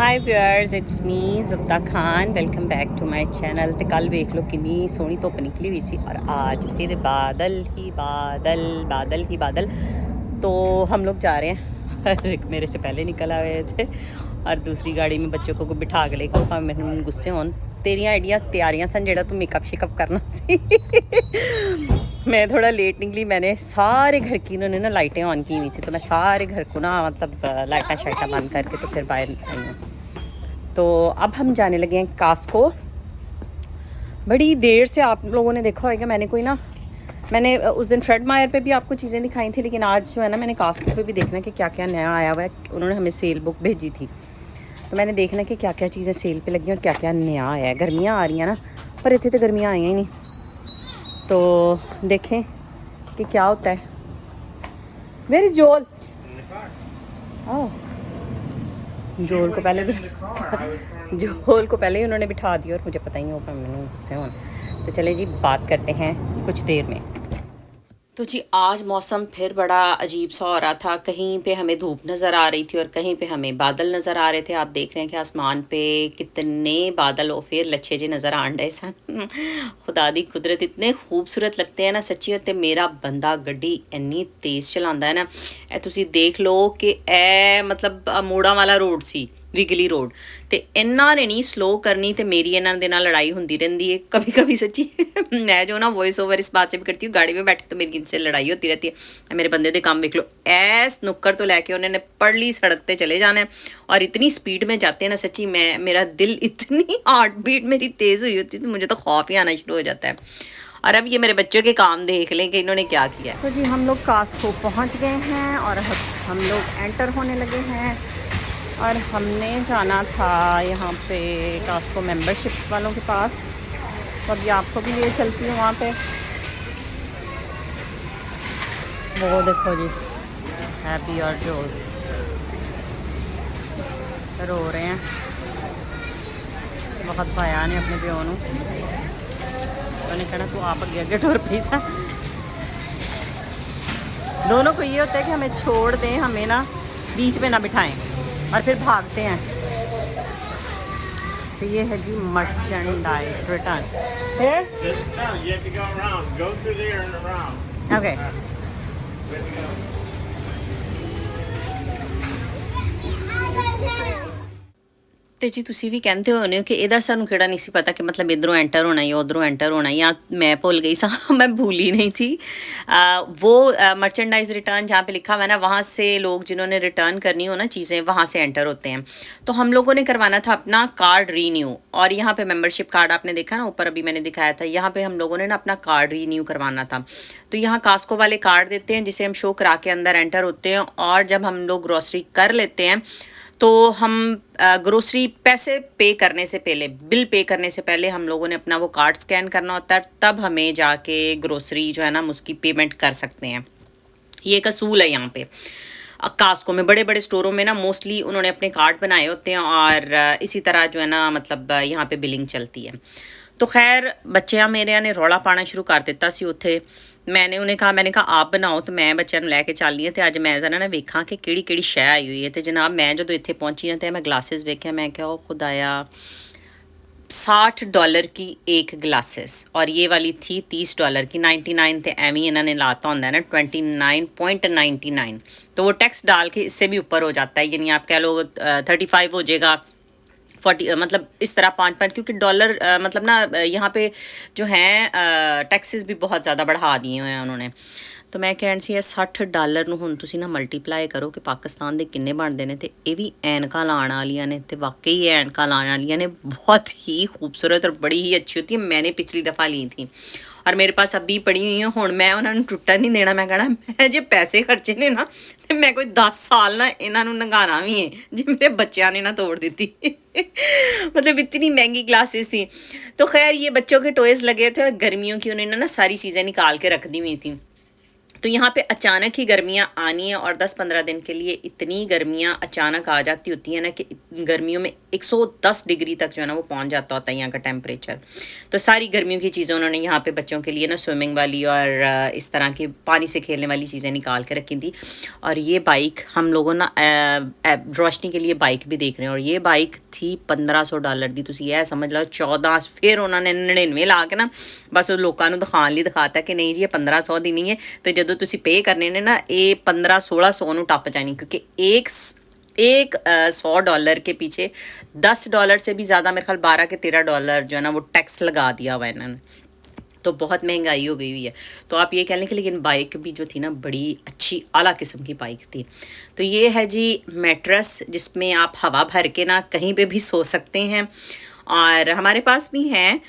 Hi viewers, it's me Zubda Khan. Welcome back to my channel. तो कल देख लो कितनी सोहनी धुप निकली हुई सी और आज फिर बादल ही बादल, बादल ही बादल। तो हम लोग जा रहे हैं एक मेरे से पहले निकल आए थे और दूसरी गाड़ी में बच्चों को बिठा के लेकर भावें मैंने गुस्से होन तेरिया आइडिया तैयारियां सन जेड़ा तू मेकअप शेकअप करना सी मैं थोड़ा लेट निकली। मैंने सारे घर की इन्होंने ना लाइटें ऑन की हुई थी, तो मैं सारे घर को ना मतलब लाइटा शाइटा बंद करके तो फिर बाहर आई हूँ। तो अब हम जाने लगे हैं कास्को। बड़ी देर से आप लोगों ने देखा होगा मैंने उस दिन फ्रेड मायर पे भी आपको चीज़ें दिखाई थी, लेकिन आज जो है ना मैंने कास्को पे भी देखना कि क्या क्या नया आया हुआ है। उन्होंने हमें सेल बुक भेजी थी, तो मैंने देखना कि क्या क्या चीज़ें सेल पे लगी और क्या क्या नया आया है। गर्मियाँ आ रही हैं ना, पर इतनी तो गर्मियाँ आई ही नहीं, तो देखें कि क्या होता है। वेयर इज जोल? ओह, जोल को पहले भी जोल को पहले ही उन्होंने बिठा दिया और मुझे पता ही नहीं होगा, मैंने गुस्से होना। तो चले जी, बात करते हैं कुछ देर में। तो जी आज मौसम फिर बड़ा अजीब सा हो रहा था। कहीं पे हमें धूप नज़र आ रही थी और कहीं पे हमें बादल नज़र आ रहे थे। आप देख रहे हैं कि आसमान पे कितने बादल और फिर लच्छे जे नज़र आन रहे सन खुदा दी कुदरत इतने खूबसूरत लगते हैं ना सच्ची। ते मेरा बंदा गड्डी इन्नी तेज़ चलाता है ना, ए तुसी देख लो कि ए मतलब मोड़ा वाला रोड सी विगली रोड, तो इन्हों ने नहीं स्लो करनी, तो मेरी इन्हों के नाल लड़ाई होती रहती है कभी कभी सच्ची मैं जो ना वॉइस ओवर इस बात से भी करती हूँ, गाड़ी में बैठे तो मेरी इनसे लड़ाई होती रहती है। मेरे बंदे के काम देख लो, ऐस नुक्कर तो लैके उन्होंने पड़ली सड़क पे चले जाना है और इतनी स्पीड में जाते हैं ना सच्ची, मेरा दिल इतनी हार्ट बीट मेरी तेज़ हुई होती है तो मुझे तो खौफ ही आना शुरू हो जाता है। और अब ये मेरे बच्चों के काम देख लें कि इन्होंने क्या किया है। तो जी हम लोग कास्को पहुँच गए हैं और हम लोग एंटर होने लगे हैं और हमने जाना था यहाँ पे कास्को मेंबरशिप वालों के पास। तो अभी आपको भी ले चलती हूँ वहाँ पे। वो देखो जी, हैप्पी और जोल रो रहे हैं बहुत भाया ने अपने प्यो नूं। उन्हें कहना तू आप अगे अगे टुर पी सा। दोनों को ये होता है कि हमें छोड़ दें, हमें ना बीच में ना बिठाएं और फिर भागते हैं। तो ये है जी मर्चेंडाइज रिटर्न। ओके, तो जी तुसी भी कहते होने हो कि ਇਹਦਾ ਸਾਨੂੰ ਕਿਹੜਾ नहीं सी पता कि मतलब इधरों एंटर होना या उधरों एंटर होना, या मैं भूल गई सा मैं भूल ही नहीं थी। वो मर्चेंडाइज रिटर्न जहाँ पे लिखा हुआ है ना, वहाँ से लोग जिन्होंने रिटर्न करनी हो ना चीज़ें वहाँ से एंटर होते हैं। तो हम लोगों ने करवाना था अपना कार्ड रीन्यू, और यहाँ पे मेंबरशिप कार्ड आपने देखा ना ऊपर, अभी मैंने दिखाया था, यहाँ पे हम लोगों ने ना अपना कार्ड रीन्यू करवाना था। तो यहाँ कास्को वाले कार्ड देते हैं जिसे हम शो करा के अंदर एंटर होते हैं, और जब हम लोग ग्रॉसरी कर लेते हैं तो हम ग्रोसरी पैसे पे करने से पहले, बिल पे करने से पहले हम लोगों ने अपना वो कार्ड स्कैन करना होता है, तब हमें जाके ग्रोसरी जो है ना उसकी पेमेंट कर सकते हैं। ये एक असूल है यहाँ पे कास्को में। बड़े बड़े स्टोरों में ना मोस्टली उन्होंने अपने कार्ड बनाए होते हैं और इसी तरह जो है ना मतलब यहाँ पे बिलिंग चलती है। तो खैर बच्चियां मेरे ने रौला पाना शुरू कर दिता सी उत्थे। मैंने उन्हें कहा, मैंने कहा आप बनाओ, तो मैं बच्चों लैके चलनी है। तो अज मैं जरा ना वेखा कि केड़ी केड़ी शै आई हुई है। तो जनाब मैं जो इतने पहुंची ना तो मैं ग्लासेस वेख्या, मैं क्या खुदाया $60 की एक ग्लासेस, और ये वाली थी $30 की। 99 तो एवं इन्होंने लाता होंगे ना 29.99, तो वो टैक्स डाल के इससे भी ऊपर हो जाता है, यानी आप कह लो 35 हो जाएगा, 40 मतलब इस तरह 5 क्योंकि डॉलर मतलब ना यहाँ पे जो हैं टैक्सेस भी बहुत ज़्यादा बढ़ा दिए हुए हैं उन्होंने। तो मैं कहण सी $60 ਨੂੰ ਹੁਣ ਤੁਸੀਂ ਨਾ ਮਲਟੀਪਲਾਈ ਕਰੋ ਕਿ ਪਾਕਿस्तान ਦੇ ਕਿੰਨੇ ਬਣਦੇ ਨੇ। ਤੇ ਇਹ ਵੀ ਐਨਕਾਂ ਲਾਉਣ ਵਾਲੀਆਂ ਨੇ, ਤੇ वाकई ਐਨਕਾਂ ਲਾਉਣ ਵਾਲੀਆਂ ਨੇ, बहुत ही खूबसूरत और बड़ी ही अच्छी होती है। मैंने पिछली दफ़ा ली थी और मेरे पास अभी पड़ी हुई है। हुण मैं उन्होंने टुट्टन नहीं देना, मैं कहना मैं जे पैसे खर्चे ने ना तो मैं कोई 10 साल ना इन्हों नंगाना भी है जे मेरे बच्चों ने ना तोड़ दी मतलब इतनी महंगी ग्लासेस थी। तो खैर ये बच्चों के टॉयज़ लगे थे और गर्मियों की उन्होंने ना सारी चीज़ें निकाल के रख दी हुई थी। तो यहाँ पे अचानक ही गर्मियाँ आनी है और 10-15 दिन के लिए इतनी गर्मियाँ अचानक आ जाती होती हैं ना कि गर्मियों में 110 डिग्री तक जो है ना वो पहुँच जाता होता है यहाँ का टेम्परेचर। तो सारी गर्मियों की चीज़ें उन्होंने यहाँ पे बच्चों के लिए ना स्विमिंग वाली और इस तरह की पानी से खेलने वाली चीज़ें निकाल के रखी थी। और ये बाइक हम लोगों ना रोशनी के लिए बाइक भी देख रहे हैं और ये बाइक थी $1500 दी। तुसी यह समझ लो 14 फिर उन्होंने 99 ला के ना बस लोगों को दिखाने लिए दिखाता कि नहीं जी ये 1500 दी नहीं है। तो जो तुसी पे करने ने ना ये 1500-1600 ਨੂੰ टप जानी, क्योंकि एक $100 के पीछे $10 से भी ज़्यादा मेरे ख्याल $12 के $13 जो है ना वो टैक्स लगा दिया हुआ है इन्होंने। तो बहुत महंगाई हो गई हुई है। तो आप ये कह लें कि लेकिन बाइक भी जो थी ना बड़ी अच्छी आला किस्म की बाइक थी। तो ये है जी मैट्रेस जिसमें आप हवा भर के ना कहीं पे भी सो सकते हैं। और हमारे पास भी हैं,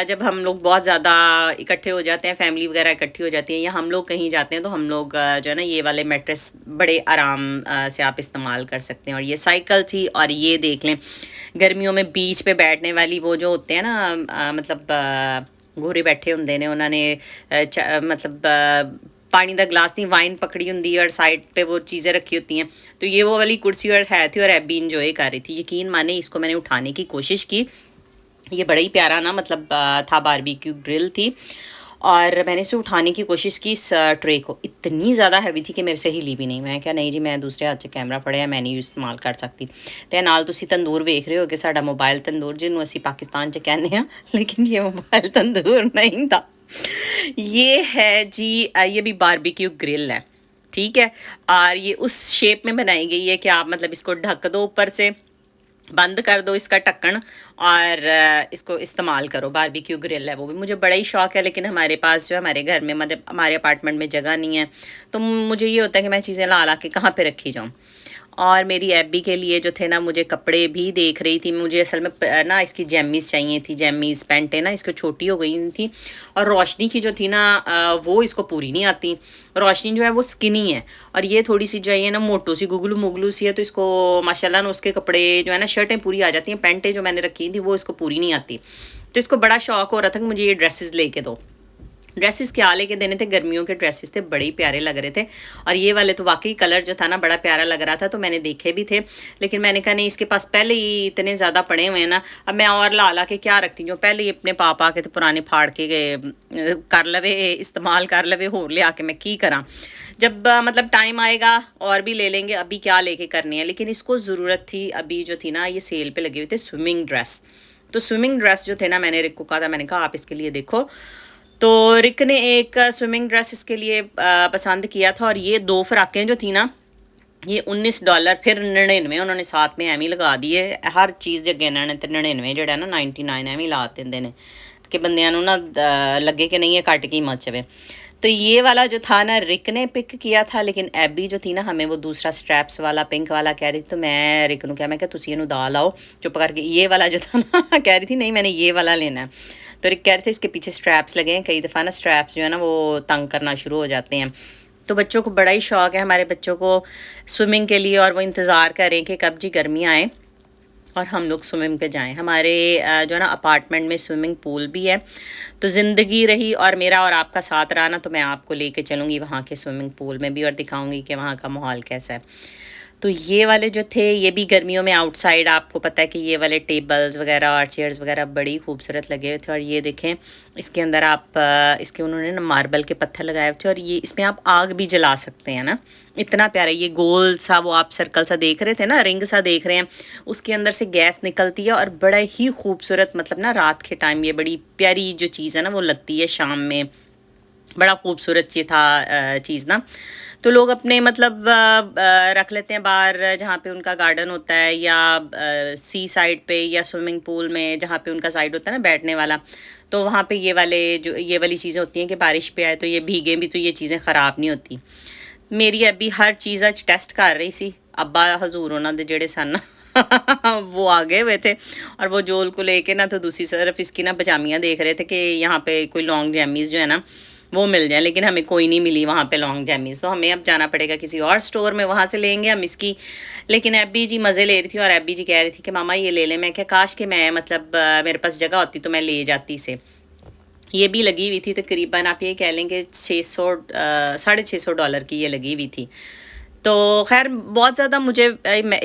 जब हम लोग बहुत ज़्यादा इकट्ठे हो जाते हैं, फैमिली वगैरह इकट्ठी हो जाती है या हम लोग कहीं जाते हैं तो हम लोग जो है ना ये वाले मैट्रेस बड़े आराम से आप इस्तेमाल कर सकते हैं। और ये साइकिल थी और ये देख लें गर्मियों में बीच पे बैठने वाली वो जो होते हैं ना मतलब घोरे बैठे होंगे ने उन्होंने मतलब पानी का गिलास नहीं वाइन पकड़ी होंगी और साइड पे वो चीज़ें रखी होती हैं। तो ये वो वाली कुर्सी और है थी और एबी इंजॉय कर रही थी। यकीन माने इसको मैंने उठाने की कोशिश की, ये बड़ा ही प्यारा ना मतलब था, बारबेक्यू ग्रिल थी और मैंने इसे उठाने की कोशिश की। इस ट्रे को इतनी ज़्यादा हैवी थी कि मेरे से हिली भी नहीं। मैं क्या नहीं जी मैं दूसरे हाथ से कैमरा फड़िया, मैं नहीं इस्तेमाल कर सकती। तो नाल तुसी तंदूर वेख रहे हो कि साडा मोबाइल तंदूर जिन्हों असी पाकिस्तान च कहने हैं, लेकिन ये मोबाइल तंदूर नहीं था। ये है जी ये भी बारबेक्यू ग्रिल है, ठीक है। और ये उस शेप में बनाई गई है कि आप मतलब इसको ढक दो, ऊपर से बंद कर दो इसका ढक्कन और इसको इस्तेमाल करो। बारबेक्यू ग्रिल है वो भी मुझे बड़ा ही शौक है, लेकिन हमारे पास जो है हमारे घर में हमारे अपार्टमेंट में जगह नहीं है। तो मुझे ये होता है कि मैं चीज़ें ला ला के कहाँ पे रखी जाऊँ। और मेरी एबी के लिए जो थे ना मुझे कपड़े भी देख रही थी। मुझे असल में ना इसकी जैमीज़ चाहिए थी, जैमीज़ पैंटें ना इसको छोटी हो गई थी और रोशनी की जो थी ना वो इसको पूरी नहीं आती। रोशनी जो है वो स्किनी है और ये थोड़ी सी जो है ना मोटो सी गुगलू मुगलू सी है। तो इसको माशाल्लाह ना उसके कपड़े जो है ना शर्टें पूरी आ जाती हैं, पैंटें जो मैंने रखी थी वो इसको पूरी नहीं आती। तो इसको बड़ा शौक हो रहा था कि मुझे ये ड्रेसेस लेके दो। ड्रेसेस क्या लेके देने थे, गर्मियों के ड्रेसेस थे, बड़े ही प्यारे लग रहे थे। और ये वाले तो वाकई कलर जो था ना बड़ा प्यारा लग रहा था, तो मैंने देखे भी थे। लेकिन मैंने कहा नहीं इसके पास पहले ही इतने ज़्यादा पड़े हुए हैं ना, अब मैं और ला ला के क्या रखती हूँ। पहले ही अपने पापा के तो पुराने फाड़ के कर लवे, इस्तेमाल कर लवे, होर ले आके मैं की करा। जब मतलब टाइम आएगा और भी ले लेंगे, अभी क्या लेके करनी है। लेकिन इसको ज़रूरत थी, अभी जो थी ना ये सेल पे लगे हुए थे स्विमिंग ड्रेस। तो स्विमिंग ड्रेस जो थे ना मैंने रिक को कहा था, मैंने कहा आप इसके लिए देखो। तो रिक ने एक स्विमिंग ड्रेस इसके लिए पसंद किया था और ये 2 फ्राकें जो थी ना ये $19 फिर 99 उन्होंने साथ में एम ही लगा दिए। हर चीज़ जगह इन्होंने 99 जो ना 99 एम ही ला देंगे ने कि बंदियां ना लगे कि नहीं ये कट के ही मचवे। तो ये वाला जो था ना रिक ने पिक किया था, लेकिन एबी जो थी ना हमें वो दूसरा स्ट्रैप्स वाला पिंक वाला कह रही थी। तो मैं रिक को क्या तुसी इनू दा लाओ चुप करके। ये वाला जो था ना कह रही थी नहीं मैंने ये वाला लेना है। तो रिक कह रहे थे इसके पीछे स्ट्रैप्स लगे हैं, कई दफ़ा ना स्ट्रैप्स जो है ना वो तंग करना शुरू हो जाते हैं। तो बच्चों को बड़ा ही शौक़ है हमारे बच्चों को स्विमिंग के लिए, और वो इंतज़ार करें कि कब जी गर्मी आए और हम लोग स्विमिंग पे जाएं। हमारे जो है ना अपार्टमेंट में स्विमिंग पूल भी है। तो ज़िंदगी रही और मेरा और आपका साथ रहा ना, तो मैं आपको लेके चलूँगी वहाँ के स्विमिंग पूल में भी और दिखाऊँगी कि वहाँ का माहौल कैसा है। तो ये वाले जो थे ये भी गर्मियों में आउटसाइड, आपको पता है कि ये वाले टेबल्स वगैरह और चेयर्स वगैरह बड़ी खूबसूरत लगे हुए थे। और ये देखें इसके अंदर आप इसके उन्होंने ना मार्बल के पत्थर लगाए हुए थे और ये इसमें आप आग भी जला सकते हैं ना, इतना प्यारा। ये गोल सा वो आप सर्कल सा देख रहे थे ना, रिंग सा देख रहे हैं, उसके अंदर से गैस निकलती है और बड़ा ही खूबसूरत, मतलब ना रात के टाइम ये बड़ी प्यारी जो चीज़ है ना वो लगती है शाम में, बड़ा खूबसूरत ची था चीज़ ना। तो लोग अपने मतलब रख लेते हैं बाहर जहाँ पे उनका गार्डन होता है, या सी साइड पे या स्विमिंग पूल में जहाँ पे उनका साइड होता है ना बैठने वाला। तो वहाँ पे ये वाली चीज़ें होती हैं कि बारिश पे आए तो ये भीगे भी तो ये चीज़ें ख़राब नहीं होती। मेरी अभी हर चीज़ आज टेस्ट कर रही सी। अब्बा हजूर उन्होंने दे जेड़े सन वो आ गए हुए थे और वो जोल को लेके ना तो दूसरी तरफ इसकी ना पजामियाँ देख रहे थे कि यहाँ पे कोई लॉन्ग जैमीज़ जो है ना वो मिल जाए। लेकिन हमें कोई नहीं मिली वहाँ पे लॉन्ग जैमीज़, तो हमें अब जाना पड़ेगा किसी और स्टोर में, वहाँ से लेंगे हम इसकी। लेकिन एब्बी जी मज़े ले रही थी और एब्बी जी कह रही थी कि मामा ये ले लें। मैं क्या काश कि मैं मतलब मेरे पास जगह होती तो मैं ले जाती इसे। ये भी लगी हुई थी तकरीबन, आप ये कह लेंगे $600 की ये लगी हुई थी। तो खैर बहुत ज़्यादा मुझे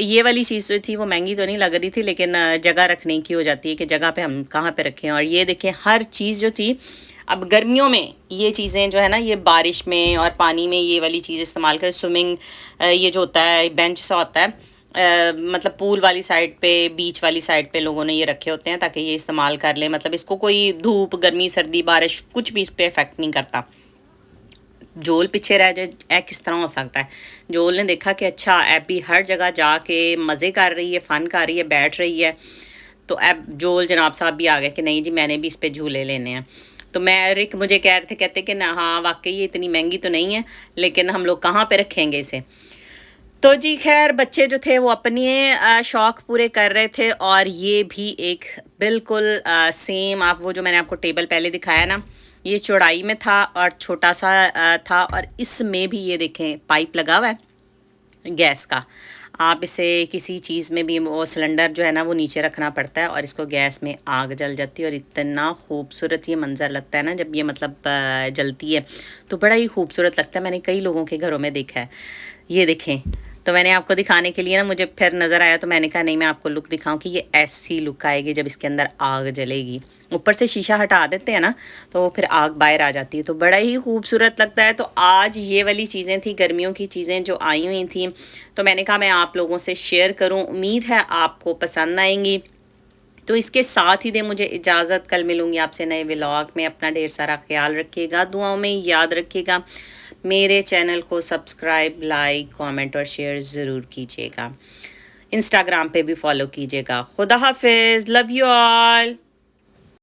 ये वाली चीज़ जो थी वो महंगी तो नहीं लग रही थी, लेकिन जगह रखने की हो जाती है कि जगह पे हम कहाँ पे रखें। और ये देखें हर चीज़ जो थी, अब गर्मियों में ये चीज़ें जो है ना, ये बारिश में और पानी में ये वाली चीज़ इस्तेमाल करें। स्विमिंग ये जो होता है बेंच सा होता है, मतलब पूल वाली साइड पे, बीच वाली साइड पे लोगों ने ये रखे होते हैं ताकि ये इस्तेमाल कर लें। मतलब इसको कोई धूप, गर्मी, सर्दी, बारिश कुछ भी इस पर इफेक्ट नहीं करता। जोल पीछे रह जाए ऐ किस तरह हो सकता है। जोल ने देखा कि अच्छा एबी हर जगह जाके मज़े कर रही है, फ़न कर रही है, बैठ रही है। तो अब जोल जनाब साहब भी आ गए कि नहीं जी मैंने भी इस पे झूले लेने हैं। तो मैं रिक मुझे कह रहे थे, कहते कि ना हाँ वाकई ये इतनी महंगी तो नहीं है, लेकिन हम लोग कहाँ पे रखेंगे इसे। तो जी खैर बच्चे जो थे वो अपने शौक़ पूरे कर रहे थे। और ये भी एक बिल्कुल सेम, आप वो जो मैंने आपको टेबल पहले दिखाया ना, ये चौड़ाई में था और छोटा सा था। और इसमें भी ये देखें पाइप लगा हुआ है गैस का। आप इसे किसी चीज़ में भी, वो सिलेंडर जो है ना वो नीचे रखना पड़ता है और इसको गैस में आग जल जाती है। और इतना खूबसूरत ये मंज़र लगता है ना जब ये मतलब जलती है, तो बड़ा ही खूबसूरत लगता है। मैंने कई लोगों के घरों में देखा है। ये देखें, तो मैंने आपको दिखाने के लिए ना, मुझे फिर नज़र आया तो मैंने कहा नहीं मैं आपको लुक दिखाऊं कि ये ऐसी लुक आएगी जब इसके अंदर आग जलेगी। ऊपर से शीशा हटा देते हैं ना तो फिर आग बाहर आ जाती है, तो बड़ा ही खूबसूरत लगता है। तो आज ये वाली चीज़ें थी, गर्मियों की चीज़ें जो आई हुई थी, तो मैंने कहा मैं आप लोगों से शेयर करूँ। उम्मीद है आपको पसंद आएंगी। तो इसके साथ ही दे मुझे इजाज़त, कल मिलूँगी आपसे नए व्लॉग में। अपना ढेर सारा ख्याल रखिएगा, दुआओं में याद रखिएगा। मेरे चैनल को सब्सक्राइब, लाइक, कमेंट और शेयर ज़रूर कीजिएगा। इंस्टाग्राम पे भी फॉलो कीजिएगा। खुदा हाफिज़, लव यू ऑल।